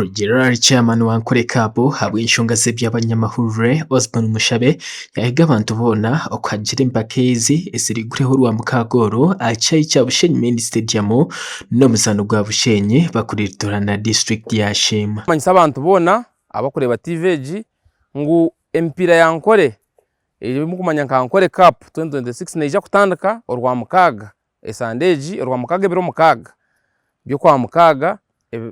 General Chairman wa Nkore Cup habwe inshonga ze by'abanyamahurure Osman Mushabe yahiga abantu bona okwagira imbakezi esirigureho rwa Mukagoro acayi cya Bushenyi Main Stadium no musano gwa Bushenyi bakuritora na district ya Shima. Manyisa abantu bona abakureba TVG ngu empira ya Nkore iri kumanya nka Nkore Cup 2026 neja kutandika orwa Mukaga esandeji orwa Mukaga biro Mukaga byo kwa Mukaga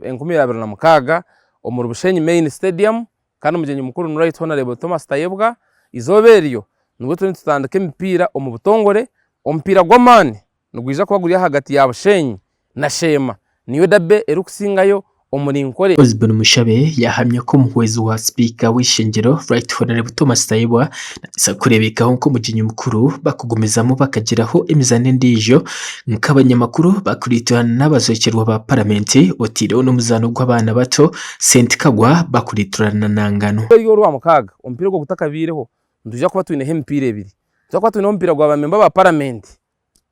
enkumira na Mukaga omuru Bushenyi Main Stadium kandi umugenyi mukuru no Right Honorable Thomas Tayebwa izoberiyo nubwo tutandika empira omu Butongore ompira gw'amani nugwiza kwaguriya hagati ya Bushenyi na Shema niyo dabe erukusingayo omuri Nkore. Osman Mushabe yahamye ko muhwezi wa speaker w'ishingiro Right Honorable Thomas Tayebwa isa kurebekaho ko umugenyi mukuru bakugumizamo bakagiraho imizane ndijo nk'abanyamakuru bakuritirana n'abazokerwa ba parliament otiro no muzano gw'abana bato Saint Kagwa bakuritirana nangano. Yo rwa Mukaga ompira gwo gutakabireho nduja kuba twine hempire ebiri nduja kuba twine ompira gwa bamemba ba parliament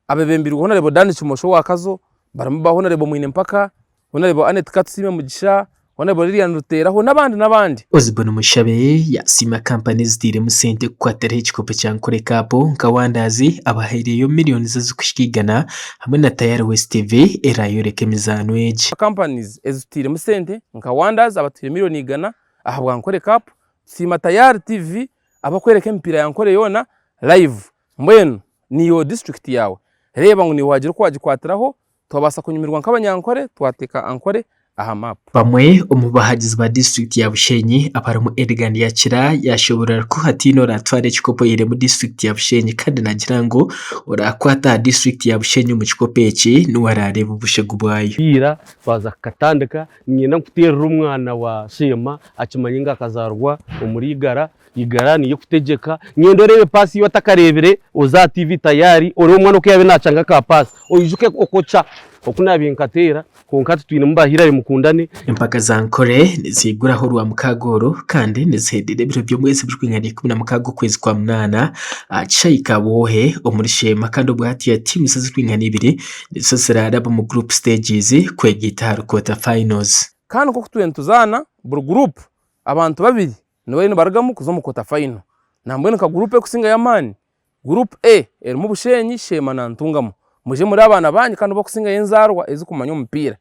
abebembiri Honorable Dan Chimosho wakazo baramba Honorable Mwine mpaka Honorable Anet Katsime Mugisha Honorable Lilian Ruteraho n'abandi. Osman Mushabe yasima companies dire musente kwatera ikikopo cya Nkore Cup nkawandazi abahereyo miliyoni z'ukushikigana hamwe na Tayari West TV erayoreke mizano eje companies ezutire musente nkawandazi abatire miliyoni igana ahabwa Nkore Cup sima Tayari TV abakwereka empira ya Nkore yona live mbwenu niyo district yawe reba ngo ni wagira ko wagikwatiraho tubasa kunyumirwa nk'abanyankore twateka Ankore aha map. Bamwe umubahagizi ba district ya Bushenyi abaramu Edgan yakira yashobora ko hatino ratware chikopo yire mu district ya Bushenyi kandi nagira ngo urakwata district ya Bushenyi mu chikopo eki nuwarareba ubushegu bwayo ira baza katandika nyina kutera umwana wa Shema akimanyinga akazarwa umurigara igara niyo kutegeka nyendorebe pasi watakarebere oza TV Tayari ori umwana uko yabe nacanga ka pasi oyijuke okocha okunabinkatera konkati twine mbahira mukundane impaka za Nkore niziguraho rwa Mukagoro kandi nizihedire biro byo mwese bishwinganye kumuna Mukago kwezi kwa mnana acayika bohe omuri Shema kandi ubwati ya team zazwinganye ibiri nisosera mu group stages kwegita harukota finals kandi ko kutwentuzana bur group abantu babiri niwe baragamu kuzomu kota final nambwe nka group kusinga yamani group A eri mu Bushenyi Shema na Ntungamo muje muri abana banyi kandi bo kusinga yenzarwa ezikumanya umupira